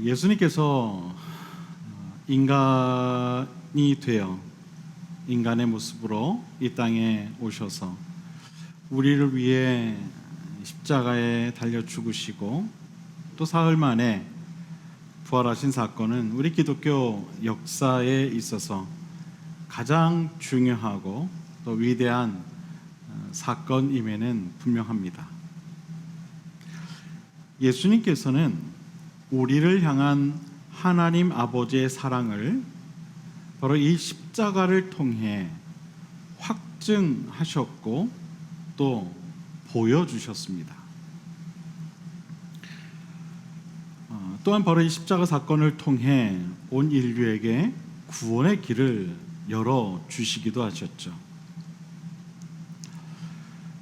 예수님께서 인간이 되어 인간의 모습으로 이 땅에 오셔서 우리를 위해 십자가에 달려 죽으시고 또 사흘 만에 부활하신 사건은 우리 기독교 역사에 있어서 가장 중요하고 또 위대한 사건임에는 분명합니다. 예수님께서는 우리를 향한 하나님 아버지의 사랑을 바로 이 십자가를 통해 확증하셨고 또 보여주셨습니다. 또한 바로 이 십자가 사건을 통해 온 인류에게 구원의 길을 열어주시기도 하셨죠.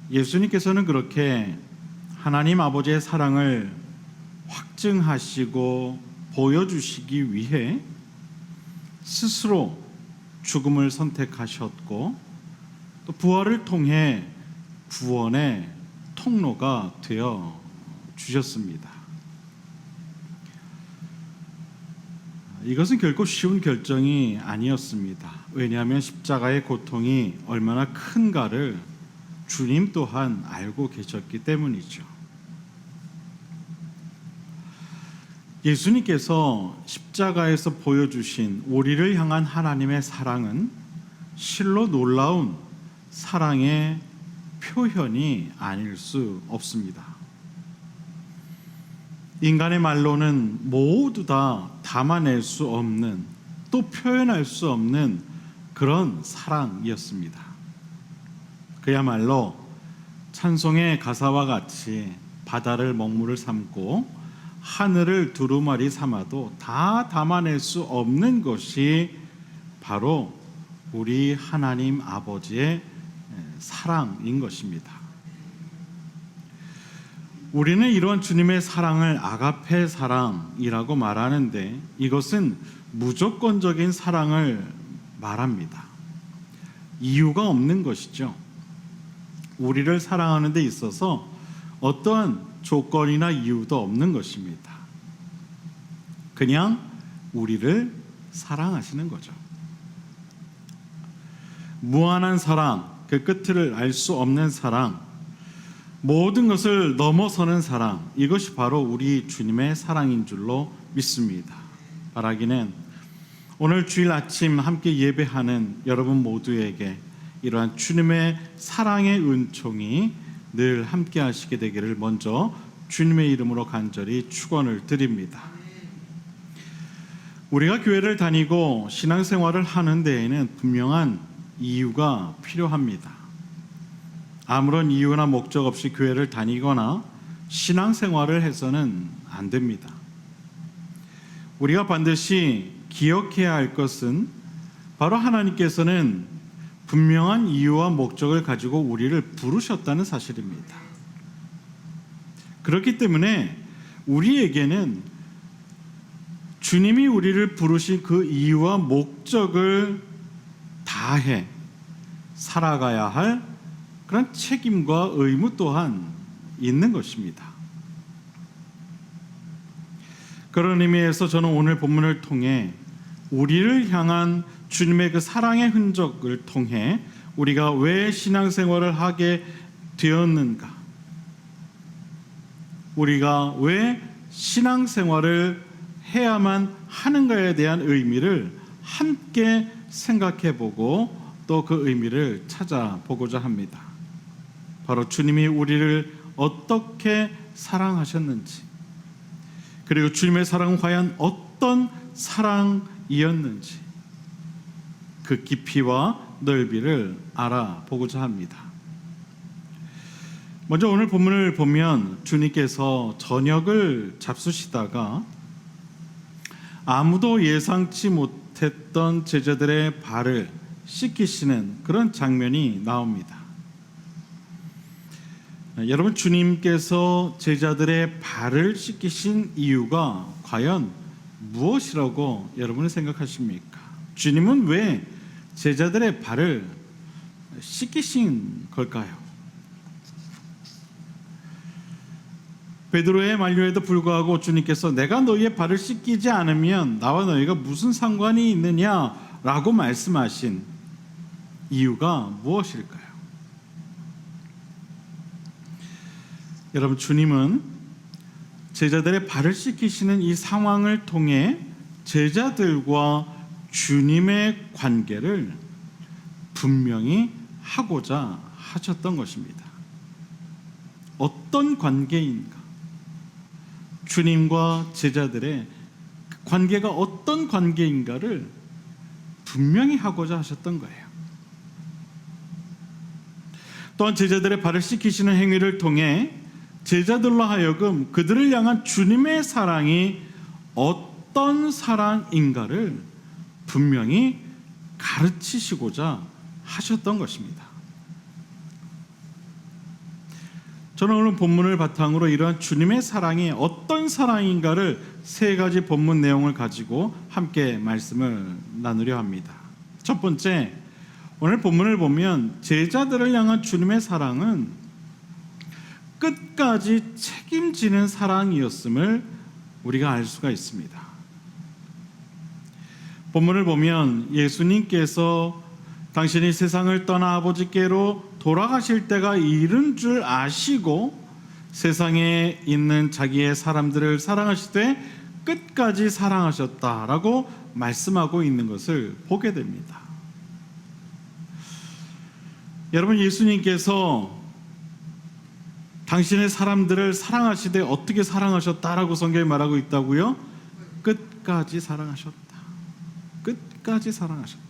예수님께서는 그렇게 하나님 아버지의 사랑을 확증하시고 보여주시기 위해 스스로 죽음을 선택하셨고 또 부활을 통해 구원의 통로가 되어 주셨습니다. 이것은 결코 쉬운 결정이 아니었습니다. 왜냐하면 십자가의 고통이 얼마나 큰가를 주님 또한 알고 계셨기 때문이죠. 예수님께서 십자가에서 보여주신 우리를 향한 하나님의 사랑은 실로 놀라운 사랑의 표현이 아닐 수 없습니다. 인간의 말로는 모두 다 담아낼 수 없는 또 표현할 수 없는 그런 사랑이었습니다. 그야말로 찬송의 가사와 같이 바다를 먹물을 삼고 하늘을 두루마리 삼아도 다 담아낼 수 없는 것이 바로 우리 하나님 아버지의 사랑인 것입니다. 우리는 이런 주님의 사랑을 아가페 사랑이라고 말하는데 이것은 무조건적인 사랑을 말합니다. 이유가 없는 것이죠. 우리를 사랑하는 데 있어서 어떠한 조건이나 이유도 없는 것입니다. 그냥 우리를 사랑하시는 거죠. 무한한 사랑, 그 끝을 알 수 없는 사랑, 모든 것을 넘어서는 사랑, 이것이 바로 우리 주님의 사랑인 줄로 믿습니다. 바라기는 오늘 주일 아침 함께 예배하는 여러분 모두에게 이러한 주님의 사랑의 은총이 늘 함께 하시게 되기를 먼저 주님의 이름으로 간절히 축원을 드립니다. 우리가 교회를 다니고 신앙생활을 하는 데에는 분명한 이유가 필요합니다. 아무런 이유나 목적 없이 교회를 다니거나 신앙생활을 해서는 안 됩니다. 우리가 반드시 기억해야 할 것은 바로 하나님께서는 분명한 이유와 목적을 가지고 우리를 부르셨다는 사실입니다. 그렇기 때문에 우리에게는 주님이 우리를 부르신 그 이유와 목적을 다해 살아가야 할 그런 책임과 의무 또한 있는 것입니다. 그런 의미에서 저는 오늘 본문을 통해 우리를 향한 주님의 그 사랑의 흔적을 통해 우리가 왜 신앙생활을 하게 되었는가, 우리가 왜 신앙생활을 해야만 하는가에 대한 의미를 함께 생각해보고 또 그 의미를 찾아보고자 합니다. 바로 주님이 우리를 어떻게 사랑하셨는지, 그리고 주님의 사랑은 과연 어떤 사랑이었는지 그 깊이와 넓이를 알아보고자 합니다. 먼저 오늘 본문을 보면 주님께서 저녁을 잡수시다가 아무도 예상치 못했던 제자들의 발을 씻기시는 그런 장면이 나옵니다. 여러분, 주님께서 제자들의 발을 씻기신 이유가 과연 무엇이라고 여러분은 생각하십니까? 주님은 왜 제자들의 발을 씻기신 걸까요? 베드로의 만류에도 불구하고 주님께서 내가 너희의 발을 씻기지 않으면 나와 너희가 무슨 상관이 있느냐라고 말씀하신 이유가 무엇일까요? 여러분, 주님은 제자들의 발을 씻기시는 이 상황을 통해 제자들과 주님의 관계를 분명히 하고자 하셨던 것입니다. 어떤 관계인가? 주님과 제자들의 관계가 어떤 관계인가를 분명히 하고자 하셨던 거예요. 또한 제자들의 발을 씻기시는 행위를 통해 제자들로 하여금 그들을 향한 주님의 사랑이 어떤 사랑인가를 분명히 가르치시고자 하셨던 것입니다. 저는 오늘 본문을 바탕으로 이러한 주님의 사랑이 어떤 사랑인가를 세 가지 본문 내용을 가지고 함께 말씀을 나누려 합니다. 첫 번째, 오늘 본문을 보면 제자들을 향한 주님의 사랑은 끝까지 책임지는 사랑이었음을 우리가 알 수가 있습니다. 본문을 보면 예수님께서 당신이 세상을 떠나 아버지께로 돌아가실 때가 이른 줄 아시고 세상에 있는 자기의 사람들을 사랑하시되 끝까지 사랑하셨다라고 말씀하고 있는 것을 보게 됩니다. 여러분, 예수님께서 당신의 사람들을 사랑하시되 어떻게 사랑하셨다라고 성경에 말하고 있다고요? 끝까지 사랑하셨다. 끝까지 사랑하셨다.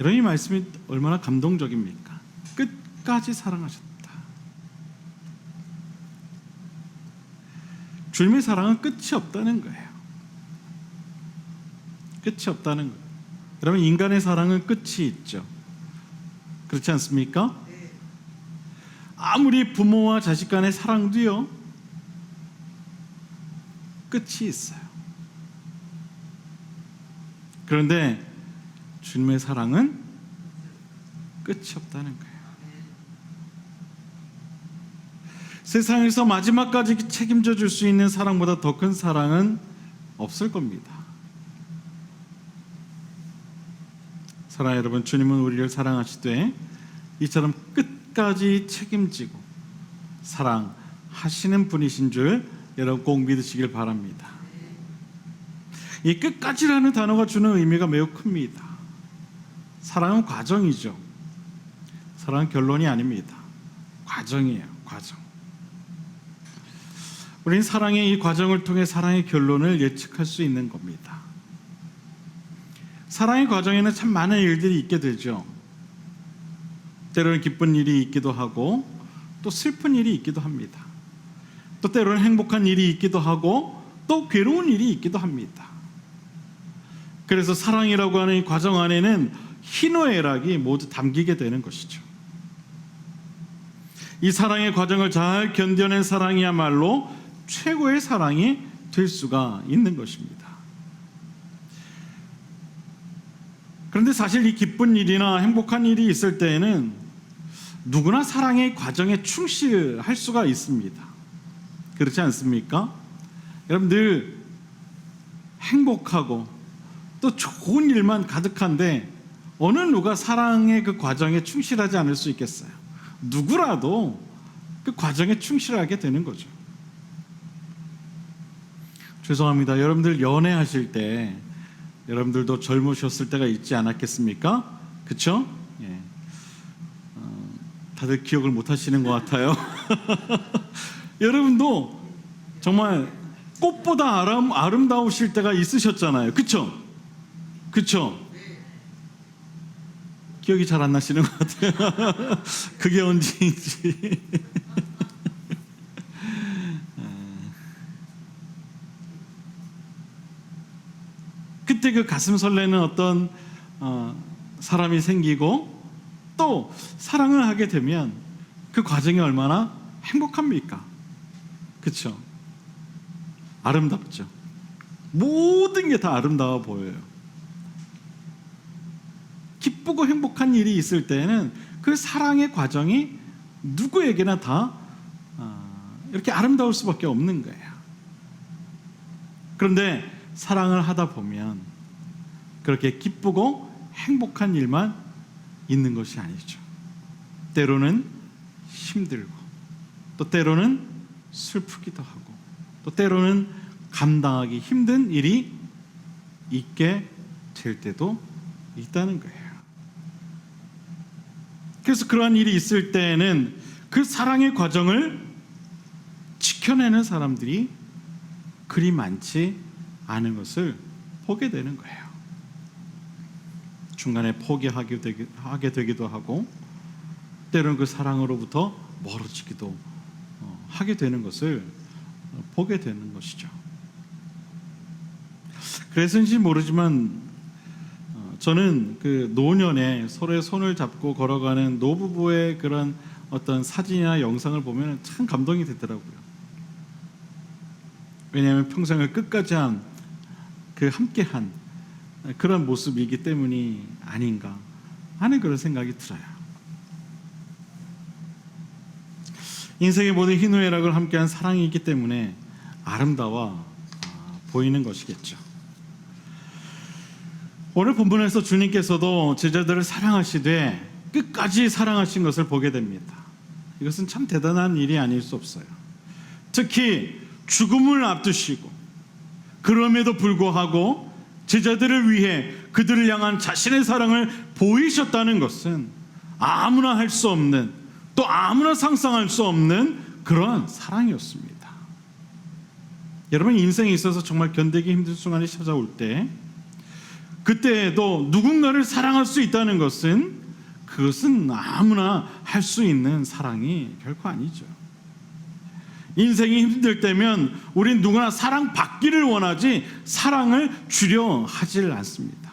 이런 이 말씀이 얼마나 감동적입니까? 끝까지 사랑하셨다. 주님의 사랑은 끝이 없다는 거예요. 끝이 없다는 거예요. 여러분, 인간의 사랑은 끝이 있죠. 그렇지 않습니까? 아무리 부모와 자식 간의 사랑도요, 끝이 있어요. 그런데 주님의 사랑은 끝이 없다는 거예요. 세상에서 마지막까지 책임져 줄 수 있는 사랑보다 더 큰 사랑은 없을 겁니다. 사랑하는 여러분, 주님은 우리를 사랑하시되 이처럼 끝까지 책임지고 사랑하시는 분이신 줄 여러분 꼭 믿으시길 바랍니다. 이 끝까지라는 단어가 주는 의미가 매우 큽니다. 사랑은 과정이죠. 사랑은 결론이 아닙니다. 과정이에요. 과정. 우리는 사랑의 이 과정을 통해 사랑의 결론을 예측할 수 있는 겁니다. 사랑의 과정에는 참 많은 일들이 있게 되죠. 때로는 기쁜 일이 있기도 하고 또 슬픈 일이 있기도 합니다. 또 때로는 행복한 일이 있기도 하고 또 괴로운 일이 있기도 합니다. 그래서 사랑이라고 하는 이 과정 안에는 희노애락이 모두 담기게 되는 것이죠. 이 사랑의 과정을 잘 견뎌낸 사랑이야말로 최고의 사랑이 될 수가 있는 것입니다. 그런데 사실 이 기쁜 일이나 행복한 일이 있을 때에는 누구나 사랑의 과정에 충실할 수가 있습니다. 그렇지 않습니까? 여러분, 늘 행복하고 또 좋은 일만 가득한데 어느 누가 사랑의 그 과정에 충실하지 않을 수 있겠어요? 누구라도 그 과정에 충실하게 되는 거죠. 죄송합니다. 여러분들 연애하실 때 여러분들도 젊으셨을 때가 있지 않았겠습니까? 그렇죠? 예. 다들 기억을 못 하시는 것 같아요. 여러분도 정말 꽃보다 아름다우실 때가 있으셨잖아요. 그렇죠? 그렇죠? 기억이 잘 안 나시는 것 같아요. 그게 언제인지. 그때 그 가슴 설레는 어떤 사람이 생기고 또 사랑을 하게 되면 그 과정이 얼마나 행복합니까? 그렇죠? 아름답죠. 모든 게 다 아름다워 보여요. 기쁘고 행복한 일이 있을 때는 그 사랑의 과정이 누구에게나 다 이렇게 아름다울 수밖에 없는 거예요. 그런데 사랑을 하다 보면 그렇게 기쁘고 행복한 일만 있는 것이 아니죠. 때로는 힘들고, 또 때로는 슬프기도 하고, 또 때로는 감당하기 힘든 일이 있게 될 때도 있다는 거예요. 그래서 그러한 일이 있을 때에는 그 사랑의 과정을 지켜내는 사람들이 그리 많지 않은 것을 보게 되는 거예요. 중간에 포기하게 되기도 하고, 때로는 그 사랑으로부터 멀어지기도 하게 되는 것을 보게 되는 것이죠. 그래서인지 모르지만 저는 그 노년에 서로의 손을 잡고 걸어가는 노부부의 그런 어떤 사진이나 영상을 보면 참 감동이 되더라고요. 왜냐하면 평생을 끝까지 함께한 그런 모습이기 때문이 아닌가 하는 그런 생각이 들어요. 인생의 모든 희노애락을 함께한 사랑이 있기 때문에 아름다워 보이는 것이겠죠. 오늘 본문에서 주님께서도 제자들을 사랑하시되 끝까지 사랑하신 것을 보게 됩니다. 이것은 참 대단한 일이 아닐 수 없어요. 특히 죽음을 앞두시고 그럼에도 불구하고 제자들을 위해 그들을 향한 자신의 사랑을 보이셨다는 것은 아무나 할 수 없는, 또 아무나 상상할 수 없는 그런 사랑이었습니다. 여러분, 인생에 있어서 정말 견디기 힘든 순간이 찾아올 때, 그때에도 누군가를 사랑할 수 있다는 것은 그것은 아무나 할 수 있는 사랑이 결코 아니죠. 인생이 힘들 때면 우린 누구나 사랑받기를 원하지 사랑을 주려 하질 않습니다.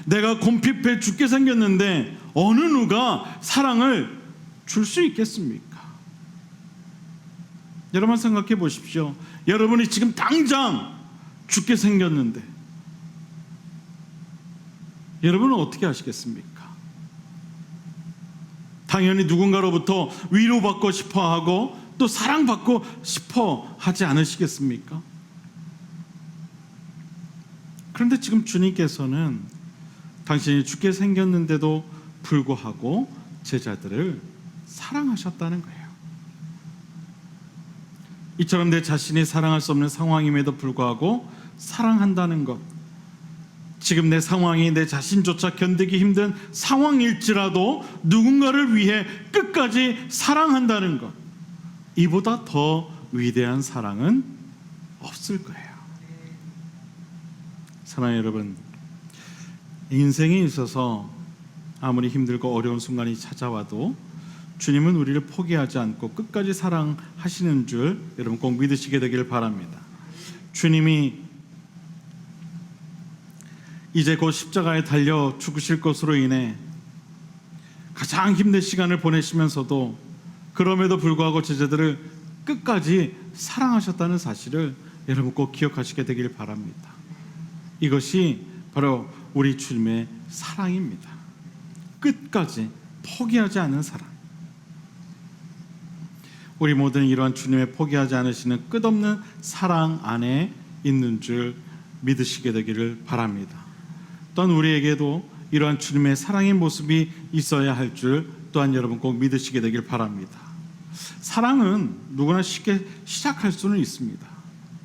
내가 곰핍해 죽게 생겼는데 어느 누가 사랑을 줄 수 있겠습니까? 여러분 생각해 보십시오. 여러분이 지금 당장 죽게 생겼는데 여러분은 어떻게 하시겠습니까? 당연히 누군가로부터 위로받고 싶어 하고 또 사랑받고 싶어 하지 않으시겠습니까? 그런데 지금 주님께서는 당신이 죽게 생겼는데도 불구하고 제자들을 사랑하셨다는 거예요. 이처럼 내 자신이 사랑할 수 없는 상황임에도 불구하고 사랑한다는 것, 지금 내 상황이 내 자신조차 견디기 힘든 상황일지라도 누군가를 위해 끝까지 사랑한다는 것, 이보다 더 위대한 사랑은 없을 거예요. 사랑하는 여러분, 인생에 있어서 아무리 힘들고 어려운 순간이 찾아와도 주님은 우리를 포기하지 않고 끝까지 사랑하시는 줄 여러분 꼭 믿으시게 되기를 바랍니다. 주님이 이제 곧 십자가에 달려 죽으실 것으로 인해 가장 힘든 시간을 보내시면서도 그럼에도 불구하고 제자들을 끝까지 사랑하셨다는 사실을 여러분 꼭 기억하시게 되길 바랍니다. 이것이 바로 우리 주님의 사랑입니다. 끝까지 포기하지 않는 사랑. 우리 모두는 이러한 주님의 포기하지 않으시는 끝없는 사랑 안에 있는 줄 믿으시게 되기를 바랍니다. 또한 우리에게도 이러한 주님의 사랑의 모습이 있어야 할 줄 또한 여러분 꼭 믿으시게 되길 바랍니다. 사랑은 누구나 쉽게 시작할 수는 있습니다.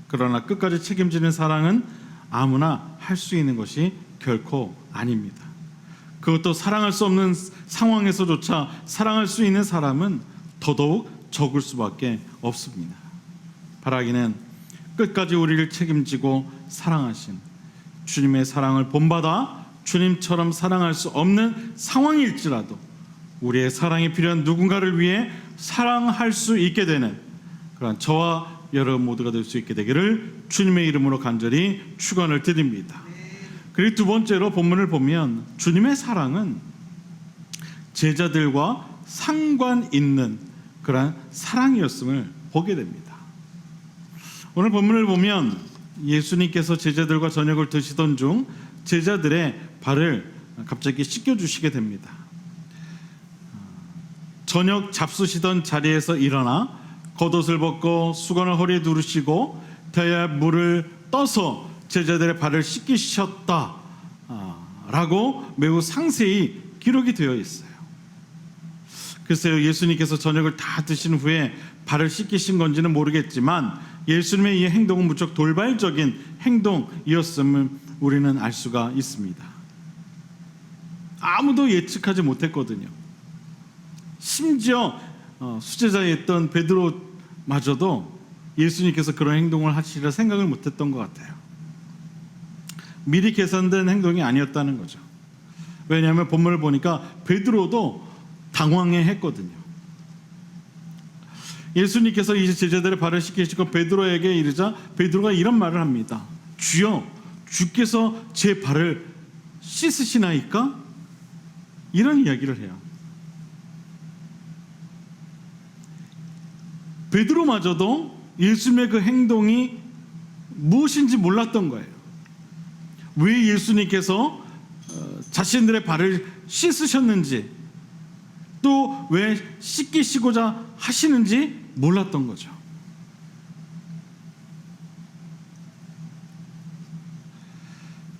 그러나 끝까지 책임지는 사랑은 아무나 할 수 있는 것이 결코 아닙니다. 그것도 사랑할 수 없는 상황에서조차 사랑할 수 있는 사람은 더더욱 적을 수밖에 없습니다. 바라기는 끝까지 우리를 책임지고 사랑하신 주님의 사랑을 본받아 주님처럼 사랑할 수 없는 상황일지라도 우리의 사랑이 필요한 누군가를 위해 사랑할 수 있게 되는 그런 저와 여러분 모두가 될 수 있게 되기를 주님의 이름으로 간절히 축원을 드립니다. 그리고 두 번째로 본문을 보면 주님의 사랑은 제자들과 상관 있는 그런 사랑이었음을 보게 됩니다. 오늘 본문을 보면 예수님께서 제자들과 저녁을 드시던 중 제자들의 발을 갑자기 씻겨주시게 됩니다. 저녁 잡수시던 자리에서 일어나 겉옷을 벗고 수건을 허리에 두르시고 대야 물을 떠서 제자들의 발을 씻기셨다 라고 매우 상세히 기록이 되어 있어요. 글쎄요, 예수님께서 저녁을 다 드신 후에 발을 씻기신 건지는 모르겠지만 예수님의 이 행동은 무척 돌발적인 행동이었음을 우리는 알 수가 있습니다. 아무도 예측하지 못했거든요. 심지어 수제자였던 베드로마저도 예수님께서 그런 행동을 하시리라 생각을 못했던 것 같아요. 미리 계산된 행동이 아니었다는 거죠. 왜냐하면 본문을 보니까 베드로도 당황해했거든요. 예수님께서 이제 제자들의 발을 씻기시고 베드로에게 이르자 베드로가 이런 말을 합니다. 주여, 주께서 제 발을 씻으시나이까? 이런 이야기를 해요. 베드로마저도 예수님의 그 행동이 무엇인지 몰랐던 거예요. 왜 예수님께서 자신들의 발을 씻으셨는지 또 왜 씻기시고자 하시는지 몰랐던 거죠.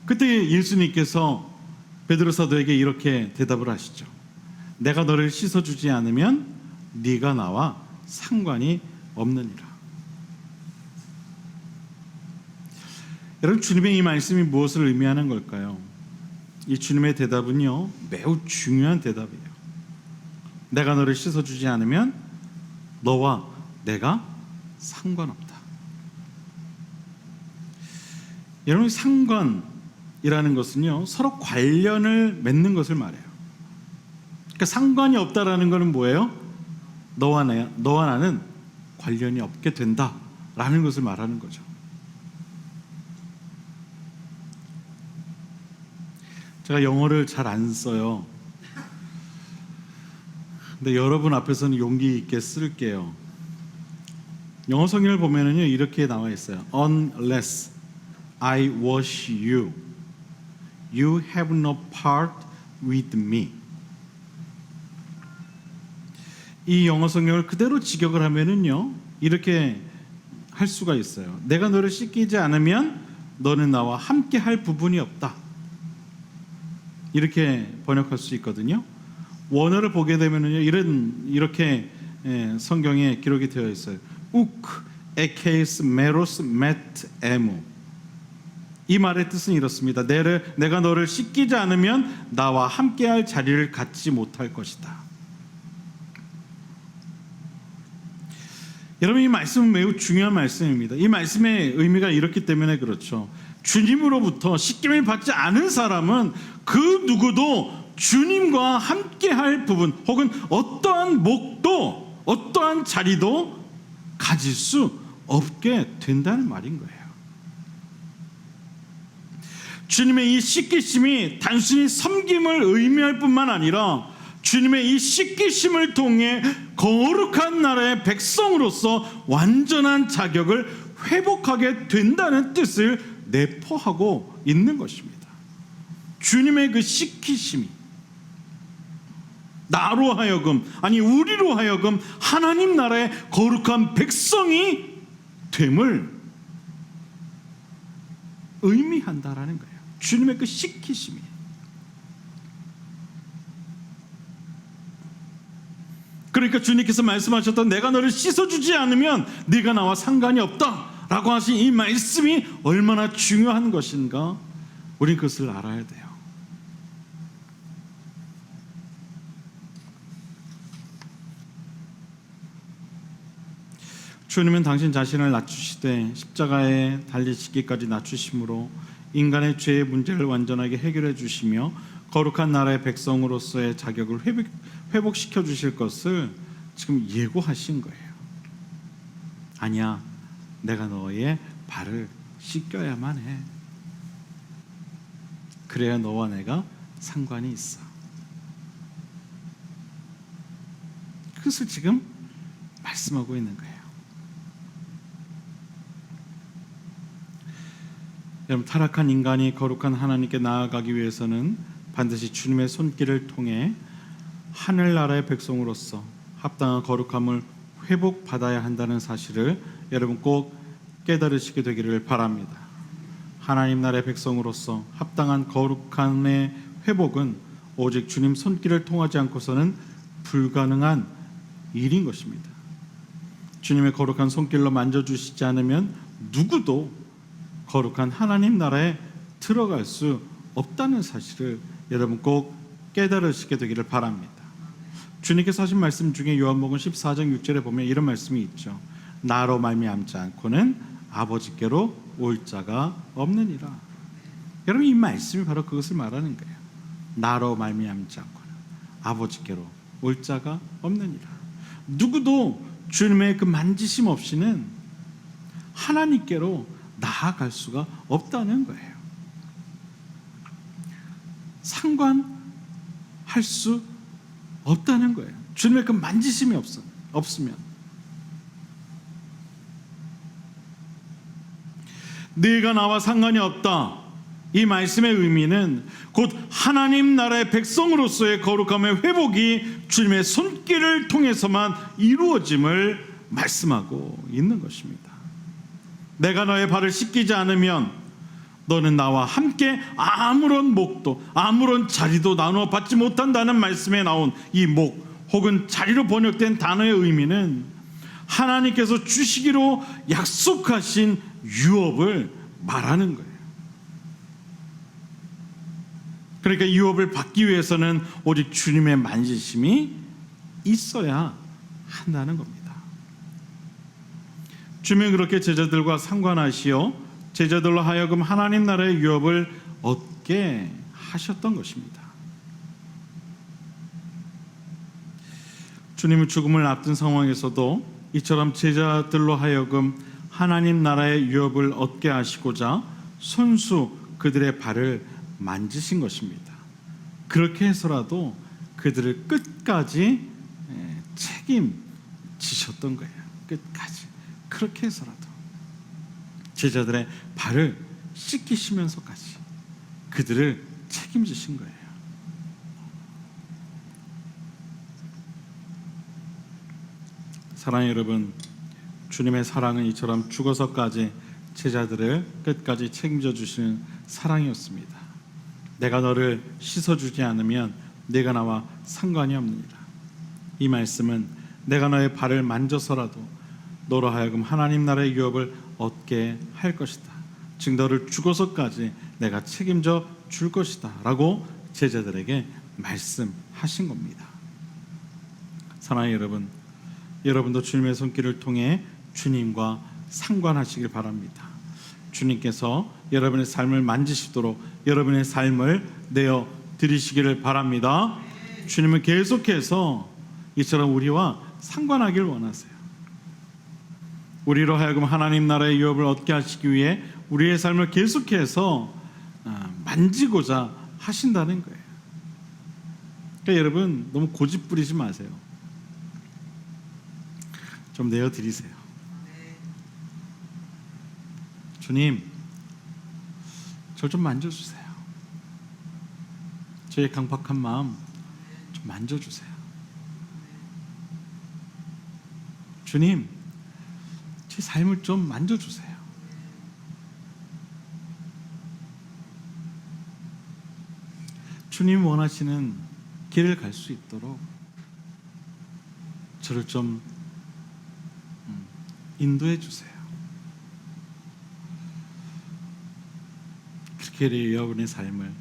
그때 예수님께서 베드로 사도에게 이렇게 대답을 하시죠. 내가 너를 씻어주지 않으면 네가 나와 상관이 없느니라. 여러분, 주님의 이 말씀이 무엇을 의미하는 걸까요? 이 주님의 대답은요, 매우 중요한 대답이에요. 내가 너를 씻어주지 않으면 너와 내가 상관없다. 여러분, 상관이라는 것은요, 서로 관련을 맺는 것을 말해요. 그러니까 상관이 없다라는 것은 뭐예요? 너와 나는 관련이 없게 된다라는 것을 말하는 거죠. 제가 영어를 잘 안 써요. 근데 여러분 앞에서는 용기 있게 쓸게요. 영어 성경을 보면은요, 이렇게 나와 있어요. Unless I wash you, you have no part with me. 이 영어 성경을 그대로 직역을 하면은요, 이렇게 할 수가 있어요. 내가 너를 씻기지 않으면 너는 나와 함께 할 부분이 없다. 이렇게 번역할 수 있거든요. 원어를 보게 되면은요, 이렇게 성경에 기록이 되어 있어요. 우크 에케스 메로스 메트 에무. 이 말의 뜻은 이렇습니다. 내가 너를 씻기지 않으면 나와 함께할 자리를 갖지 못할 것이다. 여러분, 이 말씀은 매우 중요한 말씀입니다. 이 말씀의 의미가 이렇기 때문에 그렇죠. 주님으로부터 씻김을 받지 않은 사람은 그 누구도 주님과 함께할 부분 혹은 어떠한 목도 어떠한 자리도 가질 수 없게 된다는 말인 거예요. 주님의 이 씻기심이 단순히 섬김을 의미할 뿐만 아니라 주님의 이 씻기심을 통해 거룩한 나라의 백성으로서 완전한 자격을 회복하게 된다는 뜻을 내포하고 있는 것입니다. 주님의 그 씻기심이 나로 하여금, 아니 우리로 하여금 하나님 나라의 거룩한 백성이 됨을 의미한다라는 거예요. 주님의 그 씻기심이. 그러니까 주님께서 말씀하셨던 내가 너를 씻어주지 않으면 네가 나와 상관이 없다라고 하신 이 말씀이 얼마나 중요한 것인가, 우린 그것을 알아야 돼요. 주님은 당신 자신을 낮추시되 십자가에 달리시기까지 낮추심으로 인간의 죄의 문제를 완전하게 해결해 주시며 거룩한 나라의 백성으로서의 자격을 회복시켜 주실 것을 지금 예고하신 거예요. 아니야, 내가 너의 발을 씻겨야만 해. 그래야 너와 내가 상관이 있어. 그것을 지금 말씀하고 있는 거예요. 여러분, 타락한 인간이 거룩한 하나님께 나아가기 위해서는 반드시 주님의 손길을 통해 하늘나라의 백성으로서 합당한 거룩함을 회복받아야 한다는 사실을 여러분 꼭 깨달으시게 되기를 바랍니다. 하나님 나라의 백성으로서 합당한 거룩함의 회복은 오직 주님 손길을 통하지 않고서는 불가능한 일인 것입니다. 주님의 거룩한 손길로 만져주시지 않으면 누구도 거룩한 하나님 나라에 들어갈 수 없다는 사실을 여러분 꼭 깨달으시게 되기를 바랍니다. 주님께서 하신 말씀 중에 요한복음 14장 6절에 보면 이런 말씀이 있죠. 나로 말미암지 않고는 아버지께로 올 자가 없느니라. 여러분, 이 말씀이 바로 그것을 말하는 거예요. 나로 말미암지 않고는 아버지께로 올 자가 없느니라. 누구도 주님의 그 만지심 없이는 하나님께로 나아갈 수가 없다는 거예요. 상관할 수 없다는 거예요. 주님의 그 만지심이 없으면. 네가 나와 상관이 없다. 이 말씀의 의미는 곧 하나님 나라의 백성으로서의 거룩함의 회복이 주님의 손길을 통해서만 이루어짐을 말씀하고 있는 것입니다. 내가 너의 발을 씻기지 않으면 너는 나와 함께 아무런 목도 아무런 자리도 나누어 받지 못한다는 말씀에 나온 이 목 혹은 자리로 번역된 단어의 의미는 하나님께서 주시기로 약속하신 유업을 말하는 거예요. 그러니까 유업을 받기 위해서는 오직 주님의 만지심이 있어야 한다는 겁니다. 주님은 그렇게 제자들과 상관하시어 제자들로 하여금 하나님 나라의 유업을 얻게 하셨던 것입니다. 주님은 죽음을 앞둔 상황에서도 이처럼 제자들로 하여금 하나님 나라의 유업을 얻게 하시고자 손수 그들의 발을 만지신 것입니다. 그렇게 해서라도 그들을 끝까지 책임지셨던 거예요. 끝까지. 그렇게 해서라도 제자들의 발을 씻기시면서까지 그들을 책임지신 거예요. 사랑하는 여러분, 주님의 사랑은 이처럼 죽어서까지 제자들을 끝까지 책임져 주시는 사랑이었습니다. 내가 너를 씻어주지 않으면 네가 나와 상관이 없느니라. 이 말씀은 내가 너의 발을 만져서라도 너로 하여금 하나님 나라의 유업을 얻게 할 것이다. 즉 너를 죽어서까지 내가 책임져 줄 것이다 라고 제자들에게 말씀하신 겁니다. 사랑하는 여러분, 여러분도 주님의 손길을 통해 주님과 상관하시길 바랍니다. 주님께서 여러분의 삶을 만지시도록 여러분의 삶을 내어 드리시기를 바랍니다. 주님은 계속해서 이처럼 우리와 상관하길 원하세요. 우리로 하여금 하나님 나라의 유업을 얻게 하시기 위해 우리의 삶을 계속해서 만지고자 하신다는 거예요. 그러니까 여러분 너무 고집 부리지 마세요. 좀 내어드리세요. 주님, 저 좀 만져주세요. 저의 강박한 마음 좀 만져주세요. 주님, 제 삶을 좀 만져주세요. 주님 원하시는 길을 갈 수 있도록 저를 좀 인도해 주세요. 그렇게 여러분의 삶을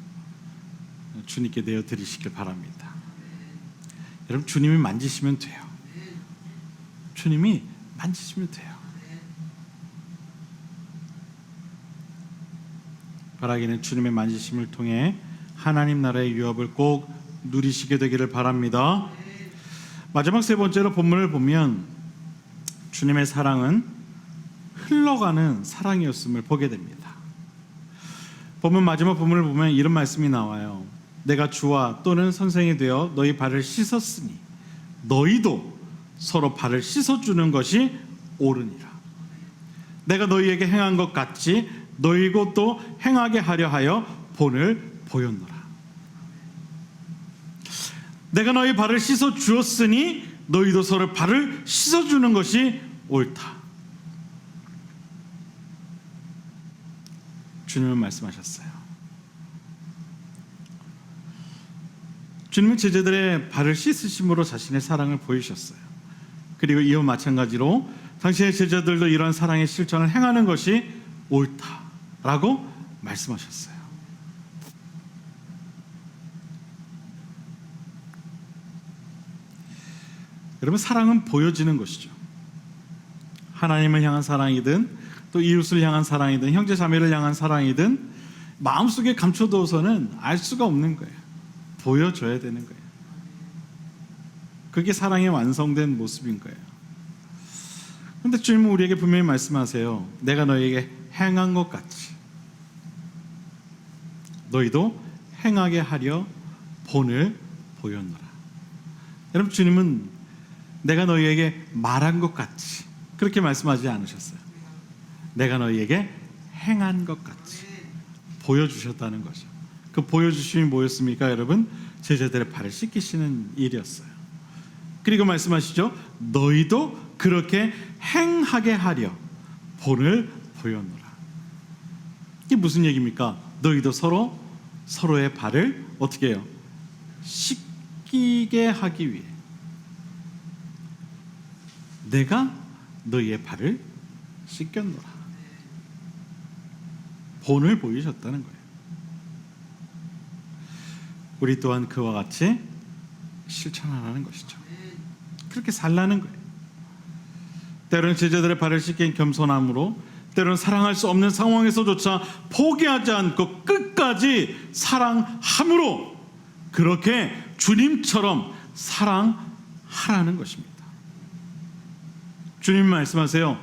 주님께 내어드리시길 바랍니다. 여러분, 주님이 만지시면 돼요. 주님이 만지시면 돼요. 바라기는 주님의 만지심을 통해 하나님 나라의 유업을 꼭 누리시게 되기를 바랍니다. 마지막 세 번째로 본문을 보면 주님의 사랑은 흘러가는 사랑이었음을 보게 됩니다. 본문 마지막 본문을 보면 이런 말씀이 나와요. 내가 주와 또는 선생이 되어 너희 발을 씻었으니 너희도 서로 발을 씻어주는 것이 옳으니라. 내가 너희에게 행한 것 같이 너희고 또 행하게 하려 하여 본을 보였노라. 내가 너희 발을 씻어 주었으니 너희도 서로 발을 씻어주는 것이 옳다. 주님은 말씀하셨어요. 주님은 제자들의 발을 씻으심으로 자신의 사랑을 보이셨어요. 그리고 이와 마찬가지로 당신의 제자들도 이러한 사랑의 실천을 행하는 것이 옳다라고 말씀하셨어요. 여러분, 사랑은 보여지는 것이죠. 하나님을 향한 사랑이든 또 이웃을 향한 사랑이든 형제 자매를 향한 사랑이든 마음속에 감춰두어서는 알 수가 없는 거예요. 보여줘야 되는 거예요. 그게 사랑의 완성된 모습인 거예요. 그런데 주님은 우리에게 분명히 말씀하세요. 내가 너희에게 행한 것 같이 너희도 행하게 하려 본을 보였노라. 여러분, 주님은 내가 너희에게 말한 것 같이 그렇게 말씀하지 않으셨어요. 내가 너희에게 행한 것 같이 보여주셨다는 거죠. 그 보여주심이 뭐였습니까, 여러분? 제자들의 발을 씻기시는 일이었어요. 그리고 말씀하시죠. 너희도 그렇게 행하게 하려 본을 보였노라. 이게 무슨 얘기입니까? 너희도 서로의 발을 어떻게 해요? 씻기게 하기 위해 내가 너희의 발을 씻겼노라. 본을 보이셨다는 거예요. 우리 또한 그와 같이 실천하라는 것이죠. 그렇게 살라는 거예요. 때로는 제자들의 발을 씻긴 겸손함으로, 때로는 사랑할 수 없는 상황에서조차 포기하지 않고 끝까지 사랑함으로 그렇게 주님처럼 사랑하라는 것입니다. 주님 말씀하세요.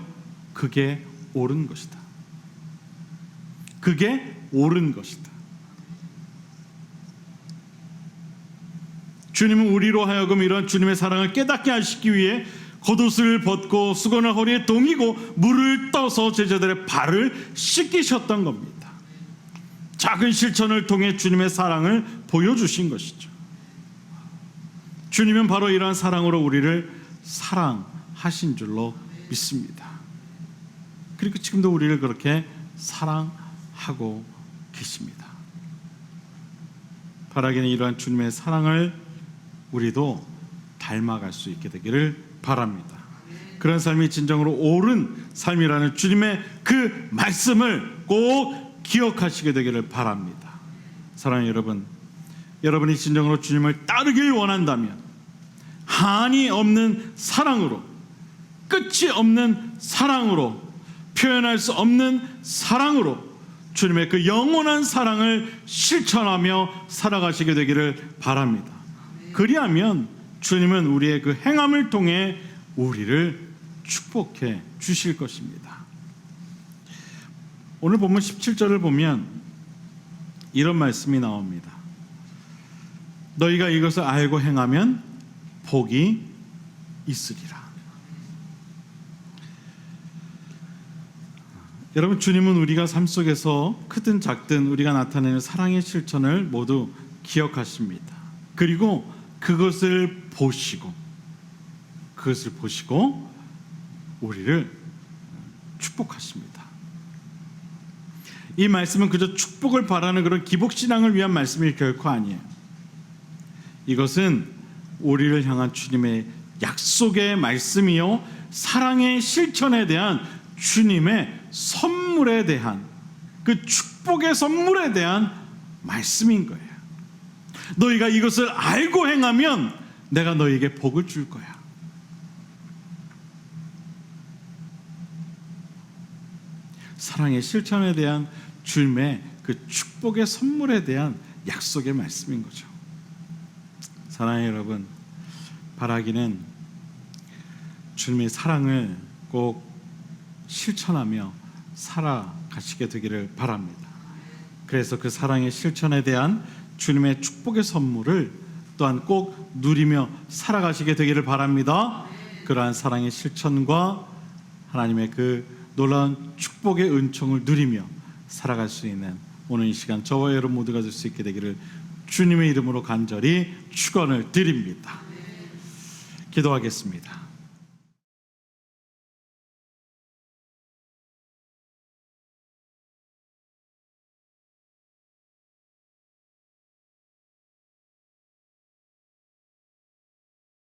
그게 옳은 것이다. 그게 옳은 것이다. 주님은 우리로 하여금 이런 주님의 사랑을 깨닫게 하시기 위해 겉옷을 벗고 수건을 허리에 동이고 물을 떠서 제자들의 발을 씻기셨던 겁니다. 작은 실천을 통해 주님의 사랑을 보여주신 것이죠. 주님은 바로 이러한 사랑으로 우리를 사랑하신 줄로 믿습니다. 그리고 지금도 우리를 그렇게 사랑하고 계십니다. 바라기는 이러한 주님의 사랑을 우리도 닮아갈 수 있게 되기를 바랍니다. 그런 삶이 진정으로 옳은 삶이라는 주님의 그 말씀을 꼭 기억하시게 되기를 바랍니다. 사랑하는 여러분, 여러분이 진정으로 주님을 따르길 원한다면 한이 없는 사랑으로, 끝이 없는 사랑으로, 표현할 수 없는 사랑으로 주님의 그 영원한 사랑을 실천하며 살아가시게 되기를 바랍니다. 그리하면 주님은 우리의 그 행함을 통해 우리를 축복해 주실 것입니다. 오늘 본문 17절을 보면 이런 말씀이 나옵니다. 너희가 이것을 알고 행하면 복이 있으리라. 여러분, 주님은 우리가 삶 속에서 크든 작든 우리가 나타내는 사랑의 실천을 모두 기억하십니다. 그리고 그것을 보시고 우리를 축복하십니다. 이 말씀은 그저 축복을 바라는 그런 기복신앙을 위한 말씀이 결코 아니에요. 이것은 우리를 향한 주님의 약속의 말씀이요, 사랑의 실천에 대한 주님의 선물에 대한, 그 축복의 선물에 대한 말씀인 거예요. 너희가 이것을 알고 행하면 내가 너희에게 복을 줄 거야. 사랑의 실천에 대한 주님의 그 축복의 선물에 대한 약속의 말씀인 거죠. 사랑하는 여러분, 바라기는 주님의 사랑을 꼭 실천하며 살아가시게 되기를 바랍니다. 그래서 그 사랑의 실천에 대한 주님의 축복의 선물을 또한 꼭 누리며 살아가시게 되기를 바랍니다. 그러한 사랑의 실천과 하나님의 그 놀라운 축복의 은총을 누리며 살아갈 수 있는 오늘 이 시간 저와 여러분 모두가 될 수 있게 되기를 주님의 이름으로 간절히 축원을 드립니다. 기도하겠습니다.